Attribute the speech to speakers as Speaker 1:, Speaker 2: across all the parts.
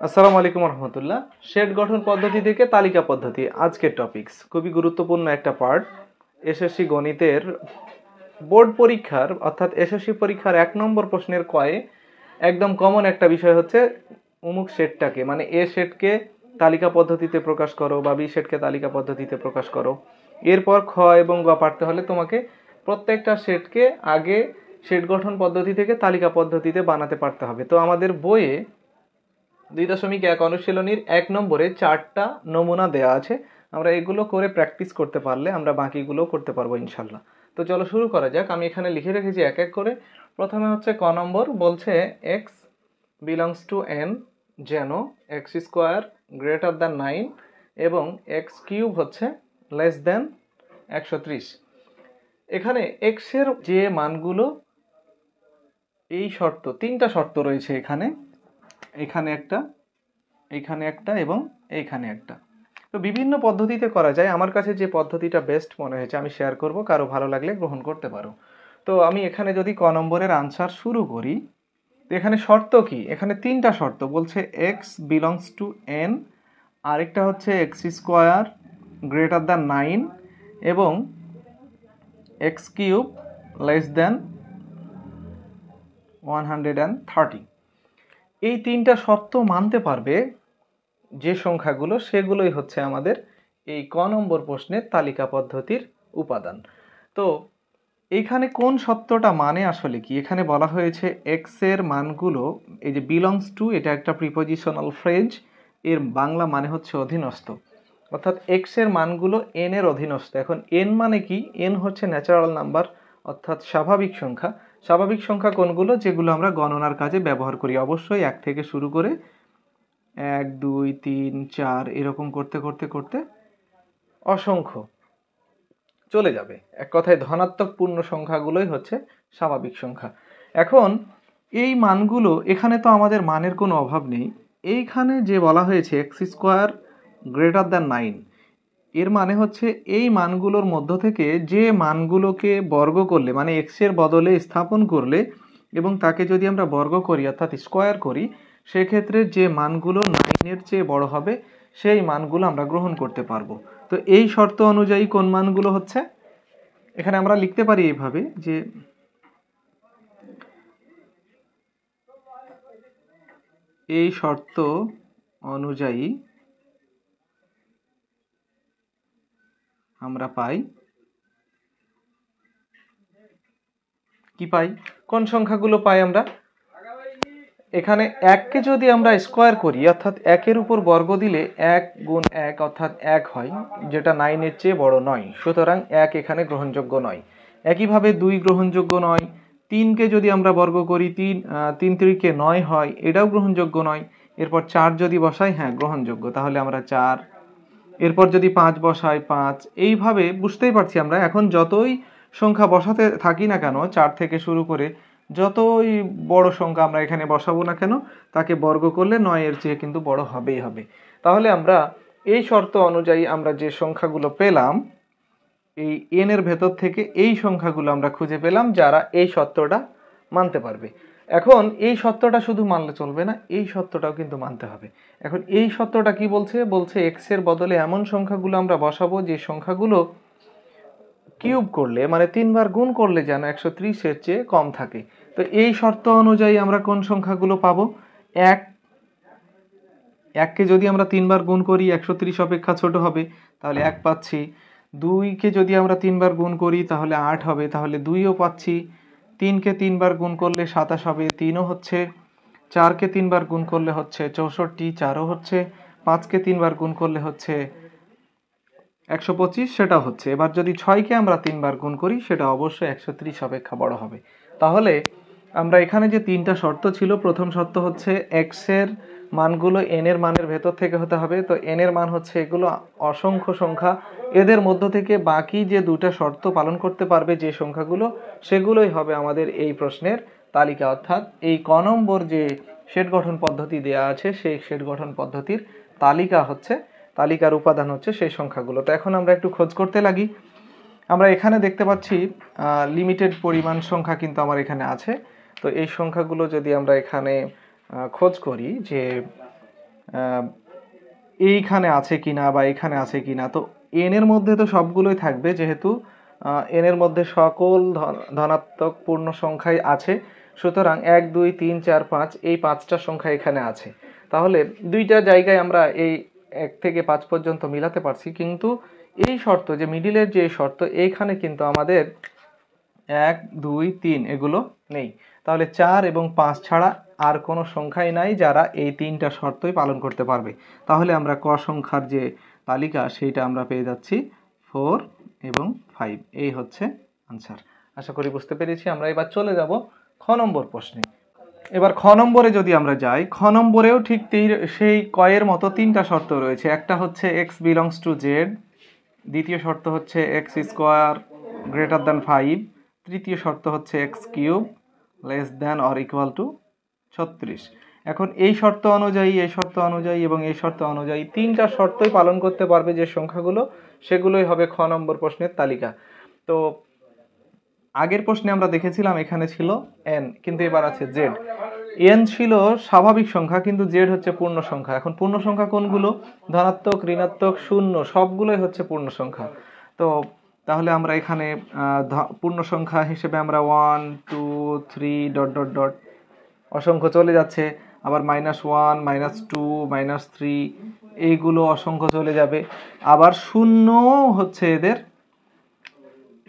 Speaker 1: আসসালামু আলাইকুম রহমতুল্লাহ। শেড গঠন পদ্ধতি থেকে তালিকা পদ্ধতি আজকের টপিকস খুবই গুরুত্বপূর্ণ একটা পার্ট। এসএসসি গণিতের বোর্ড পরীক্ষার অর্থাৎ এসএসসি পরীক্ষার 1 নম্বর প্রশ্নের কয়ে একদম কমন একটা বিষয় হচ্ছে অমুক শেডটাকে, মানে এ শেডকে তালিকা পদ্ধতিতে প্রকাশ করো বা বি শেডকে তালিকা পদ্ধতিতে প্রকাশ করো। এরপর খ এবং গ পারতে হলে তোমাকে প্রত্যেকটা শেডকে আগে শেড গঠন পদ্ধতি থেকে তালিকা পদ্ধতিতে বানাতে পারতে হবে। তো আমাদের বইয়ে 2.1 অনুশীলনীর 1 নম্বরে 4টা নমুনা দেয়া আছে। আমরা এগুলো করে প্র্যাকটিস করতে পারলে আমরা বাকিগুলো করতে পারবো ইনশাল্লাহ। তো চলো শুরু করা যাক। আমি এখানে লিখে রেখেছি এক এক করে। প্রথমে হচ্ছে ক নম্বর, বলছে x বিলংস টু n যেন x স্কোয়ার গ্রেটার দ্যান 9 এবং x কিউব হচ্ছে লেস দ্যান 130। এখানে x এর যে মানগুলো, এই শর্ত, 3টা শর্ত রয়েছে এখানে, এখানে একটা, এইখানে একটা এবং এইখানে একটা। তো বিভিন্ন পদ্ধতিতে করা যায়। আমার কাছে যে পদ্ধতিটা বেস্ট মনে হয়েছে আমি শেয়ার করব, কারো ভালো লাগলে গ্রহণ করতে পারো। তো আমি এখানে যদি ক নম্বরের আনসার শুরু করি, তো এখানে শর্ত কি? এখানে 3টা শর্ত বলছে এক্স বিলংস টু এন, আরেকটা হচ্ছে এক্স স্কোয়ার গ্রেটার দ্যান 9 এবং এক্স কিউব লেস দ্যান 130। এই 3টা শর্ত মানতে পারবে যে সংখ্যাগুলো, সেগুলোই হচ্ছে আমাদের এই ক নম্বর প্রশ্নের তালিকা পদ্ধতির উপাদান। তো এইখানে কোন সত্যটা মানে আসলে কি? এখানে বলা হয়েছে এক্স এর মানগুলো, এই যে বিলংস টু, এটা একটা প্রিপোজিশনাল ফ্রেজ, এর বাংলা মানে হচ্ছে অধীনস্থ, অর্থাৎ এক্স এর মানগুলো এন এর অধীনস্থ। এখন এন মানে কি? এন হচ্ছে ন্যাচারাল নাম্বার, অর্থাৎ স্বাভাবিক সংখ্যা। স্বাভাবিক সংখ্যা কোনগুলো? যেগুলো আমরা গণনার কাজে ব্যবহার করি, অবশ্যই 1 থেকে শুরু করে 1 2 3 4 এরকম করতে করতে করতে অসংখ্য চলে যাবে। এক কথায় ধনাত্মক পূর্ণ সংখ্যাগুলোই হচ্ছে স্বাভাবিক সংখ্যা। এখন এই মানগুলো, এখানে তো আমাদের মানের কোনো অভাব নেই। এইখানে যে বলা হয়েছে এক্স স্কোয়ার গ্রেটার দ্যান 9, এর মানে হচ্ছে এই মানগুলোর মধ্য থেকে যে মানগুলোকে বর্গ করলে, মানে এক্স এর বদলে স্থাপন করলে এবং তাকে যদি আমরা বর্গ করি অর্থাৎ স্কোয়ার করি, সেক্ষেত্রে যে মানগুলো 9-এর চেয়ে বড় হবে সেই মানগুলো আমরা গ্রহণ করতে পারবো। তো এই শর্ত অনুযায়ী কোন মানগুলো হচ্ছে? এখানে আমরা লিখতে পারি এইভাবে যে এই শর্ত অনুযায়ী আমরা পাই, কি পাই? কোন সংখ্যাগুলো পাই আমরা? এখানে 1কে যদি আমরা স্কোয়ার করি অর্থাৎ 1-এর উপর বর্গ দিলে 1 গুণ 1 অর্থাৎ 1 হয়, যেটা 9-এর চেয়ে বড় নয়, সুতরাং 1 এখানে গ্রহণযোগ্য নয়। একইভাবে 2 গ্রহণযোগ্য নয়। 3কে যদি আমরা বর্গ করি, 3 3 9 হয়, এটাও গ্রহণযোগ্য নয়। এরপর 4 যদি বসাই, হ্যাঁ গ্রহণযোগ্য, তাহলে আমরা 4। এরপর যদি 5 বসাই 5। এইভাবে বুঝতেই পারছি আমরা, এখন যতই সংখ্যা বসাতে থাকি না কেন, 4 থেকে শুরু করে যতই বড় সংখ্যা আমরা এখানে বসাবো না কেন, তাকে বর্গ করলে 9-এর চেয়ে কিন্তু বড় হবেই হবে। তাহলে আমরা এই শর্ত অনুযায়ী আমরা যে সংখ্যাগুলো পেলাম, এই এন এর ভেতর থেকে এই সংখ্যাগুলো আমরা খুঁজে পেলাম যারা এই সত্যটা মানতে পারবে। এখন এই সত্যটা শুধু মানলে চলবে না, এই সত্যটাও কিন্তু মানতে হবে। এখন এই সত্যটা কি বলছে? বলছে এক্স এর বদলে এমন সংখ্যাগুলো আমরা বসাবো যে সংখ্যাগুলো কিউব করলে, মানে 3 বার গুণ করলে যেন 130-এর চেয়ে কম থাকে। তো এই শর্ত অনুযায়ী আমরা কোন সংখ্যাগুলো পাবো? 1কে যদি আমরা 3 বার গুণ করি 130 অপেক্ষা ছোট হবে, তাহলে 1 পাচ্ছি। 2কে যদি আমরা 3 বার গুণ করি তাহলে 8 হবে, তাহলে 2ও পাচ্ছি। 3কে 3 বার গুণ করলে 27 হবে, 3ও হচ্ছে। 4কে 3 বার গুণ করলে হচ্ছে 64, 4ও হচ্ছে। 5কে 3 বার গুণ করলে হচ্ছে 125, সেটা হচ্ছে। এবার যদি 6কে আমরা 3 বার গুণ করি, সেটা অবশ্যই 130 অপেক্ষা বড় হবে। তাহলে আমরা এখানে যে 3টা শর্ত ছিল, প্রথম শর্ত হচ্ছে এক্স এর মানগুলো এন এর মানের ভেতর থেকে হতে হবে। তো এন এর মান হচ্ছে এগুলো অসংখ্য সংখ্যা, এদের মধ্য থেকে বাকি যে 2টা শর্ত পালন করতে পারবে যে সংখ্যাগুলো, সেগুলোই হবে আমাদের এই প্রশ্নের তালিকা। অর্থাৎ এই ক নম্বর যে শেড গঠন পদ্ধতি দেয়া আছে, সেই শেড গঠন পদ্ধতির তালিকা হচ্ছে, তালিকার উপাদান হচ্ছে সেই সংখ্যাগুলো। তো এখন আমরা একটু খোঁজ করতে লাগি। আমরা এখানে দেখতে পাচ্ছি লিমিটেড পরিমাণ সংখ্যা কিন্তু আমার এখানে আছে। তো এই সংখ্যাগুলো যদি আমরা এখানে খোঁজ করি যে এইখানে আছে কিনা বা এখানে আছে কিনা। তো এন এর মধ্যে তো সবগুলোই থাকবে, যেহেতু এন এর মধ্যে সকল ধনাত্মক পূর্ণ সংখ্যাই আছে, সুতরাং 1 2 3 4 5 এই 5টা সংখ্যা এখানে আছে। তাহলে দুইটা জায়গায় আমরা এই 1 থেকে 5 পর্যন্ত মিলাতে পারছি, কিন্তু এই শর্ত যে মিডিলের যে শর্ত, এইখানে কিন্তু আমাদের 1 2 3 এগুলো নেই। তাহলে 4 এবং 5 ছাড়া আর কোনো সংখ্যাই নাই যারা এই 3টা শর্তই পালন করতে পারবে। তাহলে আমরা ক সংখ্যার যে তালিকা সেইটা আমরা পেয়ে যাচ্ছি 4 এবং 5। এই হচ্ছে আনসার। আশা করি বুঝতে পেরেছি। আমরা এবার চলে যাব খ নম্বর প্রশ্নে। এবার খ নম্বরে যদি আমরা যাই, খ নম্বরেও ঠিক সেই কয়ের মতো 3টা শর্ত রয়েছে। একটা হচ্ছে x বিলংস টু z, দ্বিতীয় শর্ত হচ্ছে x স্কোয়ার গ্রেটার দ্যান 5, তৃতীয় শর্ত হচ্ছে x cube less than or equal to 36। এখন এই শর্ত অনুযায়ী, এই শর্ত অনুযায়ী এবং এই শর্ত অনুযায়ী 3টা শর্তই পালন করতে পারবে যে সংখ্যাগুলো, সেগুলোই হবে খ নম্বর প্রশ্নের তালিকা। তো আগের প্রশ্নে আমরা দেখেছিলাম এখানে ছিল n, কিন্তু এবার আছে z। n ছিল স্বাভাবিক সংখ্যা, কিন্তু z হচ্ছে পূর্ণ সংখ্যা। এখন পূর্ণ সংখ্যা কোনগুলো? ধনাত্মক, ঋণাত্মক, শূন্য সবগুলোই হচ্ছে পূর্ণ সংখ্যা। তো তাহলে আমরা এখানে পূর্ণ সংখ্যা হিসেবে আমরা 1 2 3 ডট ডট ডট অসংখ্য চলে যাচ্ছে, আবার -1 -2 -3 এইগুলো অসংখ্য চলে যাবে। আবার শূন্য হচ্ছে এদের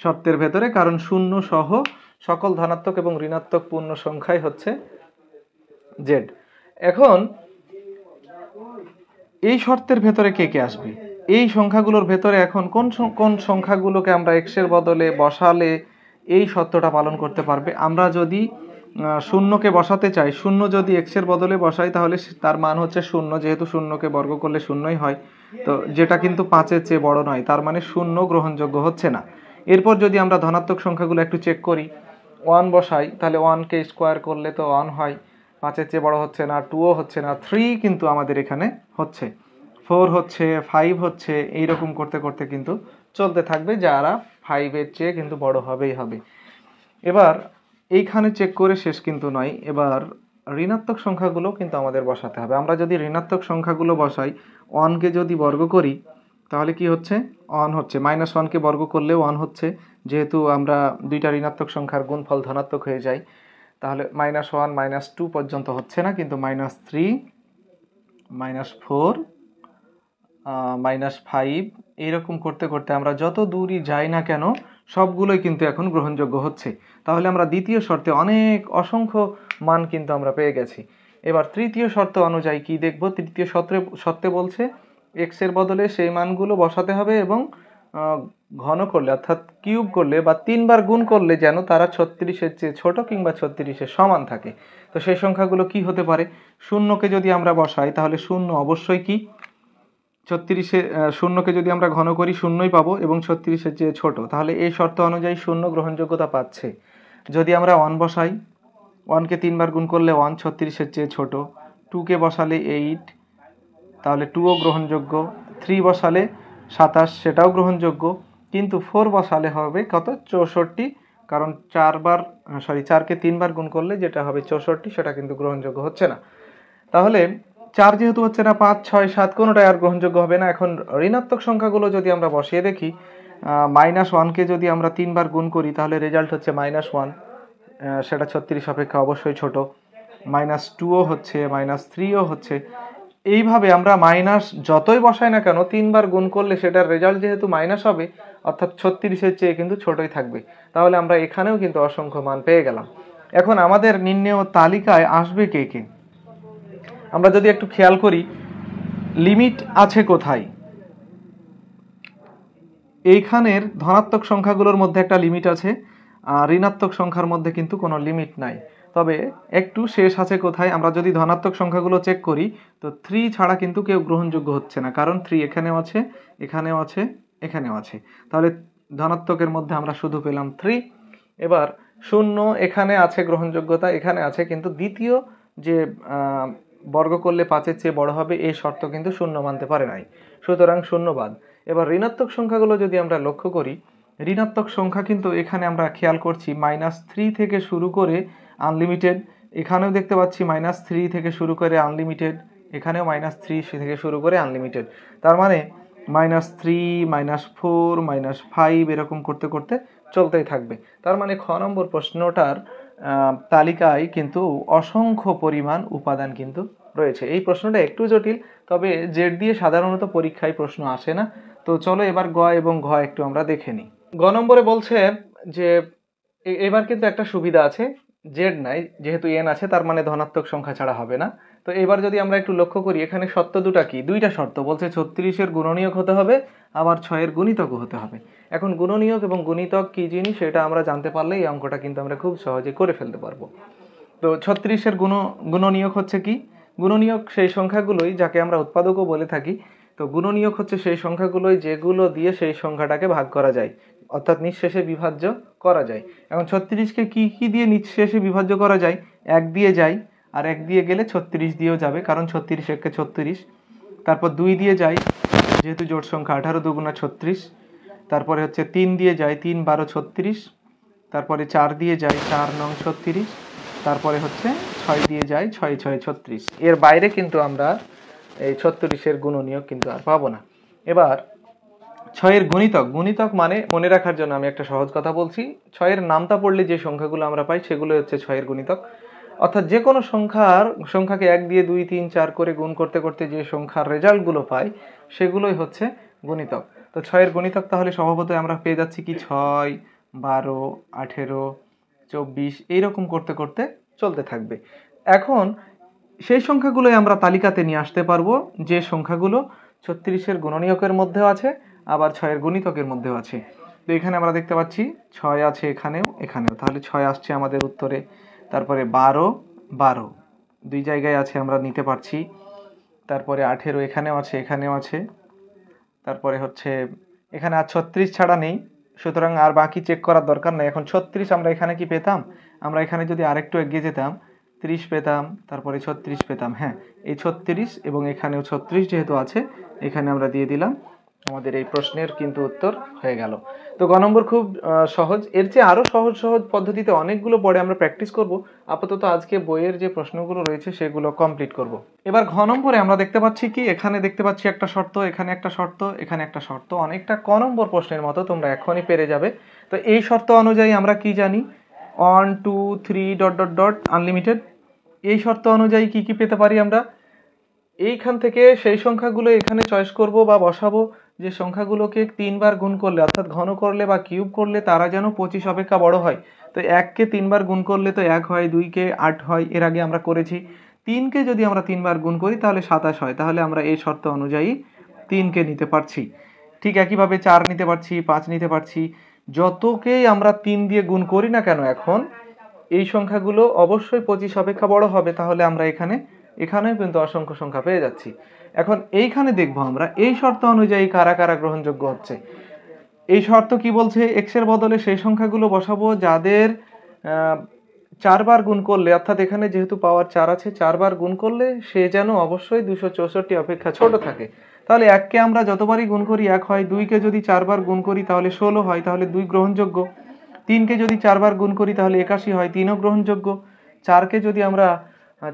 Speaker 1: শর্তের ভেতরে, কারণ শূন্য সহ সকল ধনাত্মক এবং ঋণাত্মক পূর্ণ সংখ্যাই হচ্ছে z। এখন এই শর্তের ভেতরে কে কে আসবে? এই সংখ্যাগুলোর ভেতরে এখন কোন সংখ্যাগুলোকে আমরা x এর বদলে বসালে এই শর্তটা পালন করতে পারবে? আমরা যদি শূন্যকে বসাতে চাই, শূন্য যদি x এর বদলে বসাই তাহলে তার মান হচ্ছে শূন্য, যেহেতু শূন্যকে বর্গ করলে শূন্যই হয়, তো যেটা কিন্তু 5-এর চেয়ে বড় নয়, তার মানে শূন্য গ্রহণযোগ্য হচ্ছে না। এরপর যদি আমরা ধনাত্মক সংখ্যাগুলো একটু চেক করি, 1 বসাই, তাহলে 1কে স্কোয়ার করলে তো 1 হয়, 5-এর চেয়ে বড় হচ্ছে না, 2ও হচ্ছে না, 3 কিন্তু আমাদের এখানে হচ্ছে, 4 হচ্ছে, 5 হচ্ছে, এইরকম করতে করতে কিন্তু চলতে থাকবে, যারা 5-এর চেয়ে কিন্তু বড় হবেই হবে। এবার এইখানে চেক করে শেষ কিন্তু নয়, এবার ঋণাত্মক সংখ্যাগুলো কিন্তু আমাদের বসাতে হবে। আমরা যদি ঋণাত্মক সংখ্যাগুলো বসাই, 1কে যদি বর্গ করি তাহলে কি হচ্ছে? 1 হচ্ছে। -1কে বর্গ করলেও 1 হচ্ছে, যেহেতু আমরা দুইটা ঋণাত্মক সংখ্যার গুণফল ধনাত্মক হয়ে যায়। তাহলে -1 -2 পর্যন্ত হচ্ছে না, কিন্তু -3 -4 -5 এইরকম করতে করতে আমরা যত দূরই যাই না কেন সবগুলোই কিন্তু এখন গ্রহণযোগ্য হচ্ছে। তাহলে আমরা দ্বিতীয় শর্তে অসংখ্য মান কিন্তু আমরা পেয়ে গেছি। এবার তৃতীয় শর্ত অনুযায়ী কি দেখব? তৃতীয় শর্তে বলছে x এর বদলে সেই মানগুলো বসাতে হবে এবং ঘন করলে অর্থাৎ কিউব করলে বা 3 বার গুণ করলে যেন তারা 36-এর চেয়ে ছোট কিংবা 36-এর সমান থাকে। তো সেই সংখ্যাগুলো কি হতে পারে? শূন্যকে যদি আমরা বসাই তাহলে শূন্য অবশ্যই কি 36-এর, শূন্যকে যদি আমরা ঘন করি শূন্যই পাবো এবং 36-এর চেয়ে ছোট, তাহলে এই শর্ত অনুযায়ী শূন্য গ্রহণযোগ্যতা পাচ্ছে। যদি আমরা 1 বসাই, 1কে 3 বার গুণ করলে 1 36-এর চেয়ে ছোট, 2কে বসালে 8, তাহলে 2ও গ্রহণযোগ্য, 3 বসালে 27, সেটাও গ্রহণযোগ্য, কিন্তু 4 বসালে হবে কত? 64, কারণ 4কে 3 বার গুণ করলে যেটা হবে 64, সেটা কিন্তু গ্রহণযোগ্য হচ্ছে না। তাহলে 4 যেহেতু হচ্ছে না, 5 6 7 কোনোটাই আর গ্রহণযোগ্য হবে না। এখন ঋণাত্মক সংখ্যাগুলো যদি আমরা বসিয়ে দেখি, -1কে যদি আমরা 3 বার গুণ করি তাহলে রেজাল্ট হচ্ছে -1, সেটা 36 অপেক্ষা অবশ্যই ছোট, -2ও হচ্ছে, -3ও হচ্ছে। এইভাবে আমরা মাইনাস যতই বসাই না কেন 3 বার গুণ করলে সেটার রেজাল্ট যেহেতু মাইনাস হবে, অর্থাৎ 36-এর চেয়ে কিন্তু ছোটই থাকবে। তাহলে আমরা এখানেও কিন্তু অসংখ্য মান পেয়ে গেলাম। এখন আমাদের নির্ণেয় তালিকায় আসবে কে কে? আমরা যদি একটু খেয়াল করি লিমিট আছে কোথায়, এইখানের ধনাত্মক সংখ্যাগুলোর মধ্যে একটা লিমিট আছে, আর ঋণাত্মক সংখ্যার মধ্যে কিন্তু কোনো লিমিট নাই। তবে একটু শেষ আছে কোথায়? আমরা যদি ধনাত্মক সংখ্যাগুলো চেক করি তো 3 ছাড়া কিন্তু কেউ গ্রহণযোগ্য হচ্ছে না, কারণ 3 এখানেও আছে, এখানেও আছে, এখানেও আছে। তাহলে ধনাত্মকের মধ্যে আমরা শুধু পেলাম 3। এবার শূন্য এখানে আছে, গ্রহণযোগ্যতা এখানে আছে, কিন্তু দ্বিতীয় যে বর্গ করলে 5-এর চেয়ে বড় হবে এই শর্ত কিন্তু শূন্য মানতে পারে নাই, সুতরাং শূন্যবাদ। এবার ঋণাত্মক সংখ্যাগুলো যদি আমরা লক্ষ্য করি, ঋণাত্মক সংখ্যা কিন্তু এখানে আমরা খেয়াল করছি -3 থেকে শুরু করে আনলিমিটেড, এখানেও দেখতে পাচ্ছি -3 থেকে শুরু করে আনলিমিটেড, এখানেও -3 থেকে শুরু করে আনলিমিটেড। তার মানে -3, -4, -5 এরকম করতে করতে চলতেই থাকবে। তার মানে খ নম্বর প্রশ্নটার তালিকায় কিন্তু অসংখ্য পরিমাণ উপাদান কিন্তু রয়েছে। এই প্রশ্নটা একটু জটিল, তবে জেড দিয়ে সাধারণত পরীক্ষায় প্রশ্ন আসে না। তো চলো এবার গ এবং ঘ একটু আমরা দেখে নিই। গ নম্বরে বলছে যে এবার কিন্তু একটা সুবিধা আছে, জেড নাই যেহেতু এন আছে, তার মানে ধনাত্মক সংখ্যা ছাড়া হবে না। তো এবার যদি আমরা একটু লক্ষ্য করি, এখানে শর্ত দুটা কি, দুইটা শর্ত বলছে 36-এর গুণনীয়ক হতে হবে, আবার 6-এর গুণিতকও হতে হবে। এখন গুণনীয়ক এবং গুণিতক কি জিনিস সেটা আমরা জানতে পারলে এই অঙ্কটা কিন্তু আমরা খুব সহজে করে ফেলতে পারবো। তো 36-এর গুণনীয়ক হচ্ছে কি, গুণনীয়ক সেই সংখ্যাগুলোই যাকে আমরা উৎপাদকও বলে থাকি। তো গুণনীয়ক হচ্ছে সেই সংখ্যাগুলোই যেগুলো দিয়ে সেই সংখ্যাটাকে ভাগ করা যায়, অর্থাৎ নিঃশেষে বিভাজ্য করা যায়। এখন 36-কে কি কি দিয়ে নিঃশেষে বিভাজ্য করা যায়, 1 দিয়ে যায়, আর 1 দিয়ে গেলে 36 দিয়েও যাবে, কারণ 36-1 36। তারপর 2 দিয়ে যায়, যেহেতু জোট সংখ্যা 18 দুগুণা 36। তারপরে হচ্ছে 3 দিয়ে যায়, 3 12 36। তারপরে 4 দিয়ে যায়, 4 9 36। তারপরে হচ্ছে 6 দিয়ে যায়, 6 6 36। এর বাইরে কিন্তু আমরা এই 36-এর গুণনীয়ক কিন্তু আর পাবো না। এবার 6-এর গুণিতক, গুণিতক মানে মনে রাখার জন্য আমি একটা সহজ কথা বলছি, 6-এর নামতা পড়লে যে সংখ্যাগুলো আমরা পাই সেগুলো হচ্ছে 6-এর গুণিতক। অর্থাৎ যে কোনো সংখ্যাকে 1 দিয়ে 2 3 4 করে গুণ করতে করতে যে সংখ্যার রেজাল্টগুলো পাই সেগুলোই হচ্ছে গুণিতক। তো 6-এর গুণিতক তাহলে স্বভাবতই আমরা পেয়ে যাচ্ছি কি 6 12 18 24 এইরকম করতে করতে চলতে থাকবে। এখন সেই সংখ্যাগুলোই আমরা তালিকাতে নিয়ে আসতে পারবো যে সংখ্যাগুলো 36-এর গুণনীয়কের মধ্যেও আছে, আবার 6-এর গুণিতকের মধ্যেও আছে। তো এখানে আমরা দেখতে পাচ্ছি 6 আছে এখানেও এখানেও, তাহলে 6 আসছে আমাদের উত্তরে। তারপরে 12 12 দুই জায়গায় আছে, আমরা নিতে পারছি। তারপরে 18 এখানেও আছে এখানেও আছে। তারপরে হচ্ছে এখানে আর 36 ছাড়া নেই, সুতরাং আর বাকি চেক করার দরকার নেই। এখন 36 আমরা এখানে কি পেতাম, আমরা এখানে যদি আরেকটু এগিয়ে যেতাম 30 পেতাম, তারপরে 36 পেতাম। হ্যাঁ, এই 36 এবং এখানেও 36 যেহেতু আছে, এখানে আমরা দিয়ে দিলাম, আমাদের এই প্রশ্নের কিন্তু উত্তর হয়ে গেল। তো গ নম্বর খুব সহজ, এর চেয়ে আরো সহজ সহজ পদ্ধতিতে অনেকগুলো পরে আমরা প্র্যাকটিস করব। আপাতত আজকে বইয়ের যে প্রশ্নগুলো রয়েছে সেগুলো কমপ্লিট করব। এবার ঘ নম্বরে আমরা দেখতে পাচ্ছি কি, এখানে দেখতে পাচ্ছি একটা শর্ত, এখানে একটা শর্ত, এখানে একটা শর্ত, অনেকটা ক নম্বর প্রশ্নের মতো, তোমরা এখনই পেরে যাবে। তো এই শর্ত অনুযায়ী আমরা কি জানি, 1 2 3 ডট ডট ডট আনলিমিটেড। এই শর্ত অনুযায়ী কি কি পেতে পারি আমরা, এইখান থেকে সেই সংখ্যাগুলো এখানে চয়েস করব বা বসাবো যে সংখ্যাগুলোকে 3 বার গুণ করলে, অর্থাৎ ঘন করলে বা কিউব করলে তারা যেন 25 অপেক্ষা বড় হয়। তো 1-কে 3 বার গুণ করলে তো 1 হয়, 2-কে 8 হয়, এর আগে আমরা করেছি। 3-কে যদি আমরা 3 বার গুণ করি তাহলে 27 হয়, তাহলে আমরা এই শর্ত অনুযায়ী 3-কে নিতে পারছি। ঠিক একইভাবে 4 নিতে পারছি, 5 নিতে পারছি। যতকেই আমরা 3 দিয়ে গুণ করি না কেন, এখন এই সংখ্যাগুলো অবশ্যই 25 অপেক্ষা বড় হবে, তাহলে আমরা এখানেও কিন্তু অসংখ্য সংখ্যা পেয়ে যাচ্ছি। এখন এইখানে দেখবো আমরা এই শর্ত অনুযায়ী কারা কারা গ্রহণযোগ্য হচ্ছে। এই শর্ত কি বলছে, এক্স এর বদলে সেই সংখ্যাগুলো বসাবো যাদের 4 বার গুণ করলে, অর্থাৎ এখানে যেহেতু পাওয়ার 4 আছে, 4 বার গুণ করলে সে যেন অবশ্যই 264 অপেক্ষা ছোট থাকে। তাহলে 1-কে আমরা যতবারই গুণ করি 1 হয়, 2-কে যদি 4 বার গুণ করি তাহলে 16 হয়, তাহলে 2 গ্রহণযোগ্য। 3-কে যদি 4 বার গুণ করি তাহলে 81 হয়, 3ও গ্রহণযোগ্য। 4-কে যদি আমরা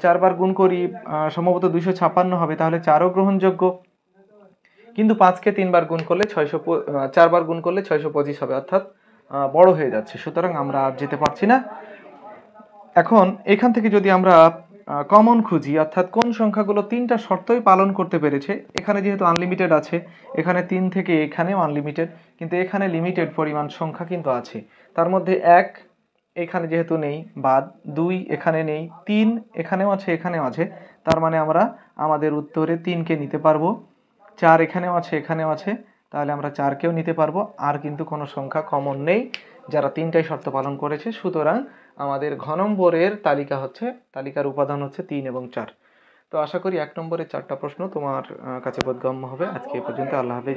Speaker 1: 4 বার গুণ করি সম্ভবত 256 হবে, তাহলে 4ও গ্রহণযোগ্য। কিন্তু 5-কে 3 বার গুণ করলে 4 বার গুণ করলে 625 হবে, অর্থাৎ বড় হয়ে যাচ্ছে, সুতরাং আমরা আর যেতে পারছি না। এখন এখান থেকে যদি আমরা কমন খুঁজি, অর্থাৎ কোন সংখ্যাগুলো 3টা শর্তই পালন করতে পেরেছে, এখানে যেহেতু আনলিমিটেড আছে, এখানে 3 থেকে এখানেও আনলিমিটেড, কিন্তু এখানে লিমিটেড পরিমাণ সংখ্যা কিন্তু আছে। তার মধ্যে 1 এখানে যেহেতু নেই, বাদ 2 এখানে নেই, 3 এখানেও আছে এখানেও আছে, তার মানে আমরা আমাদের উত্তরে 3-কে নিতে পারবো। 4 এখানেও আছে এখানেও আছে, তাহলে আমরা 4-কেও নিতে পারবো। আর কিন্তু কোনো সংখ্যা কমন নেই যারা 3টাই শর্ত পালন করেছে, সুতরাং আমাদের ঘ নম্বরের তালিকার উপাদান হচ্ছে 3 এবং 4। তো আশা করি 1 নম্বরের 4টা প্রশ্ন তোমার কাছে বোধগম্য হবে। আজকে এ পর্যন্ত, আল্লাহ হাফেজ।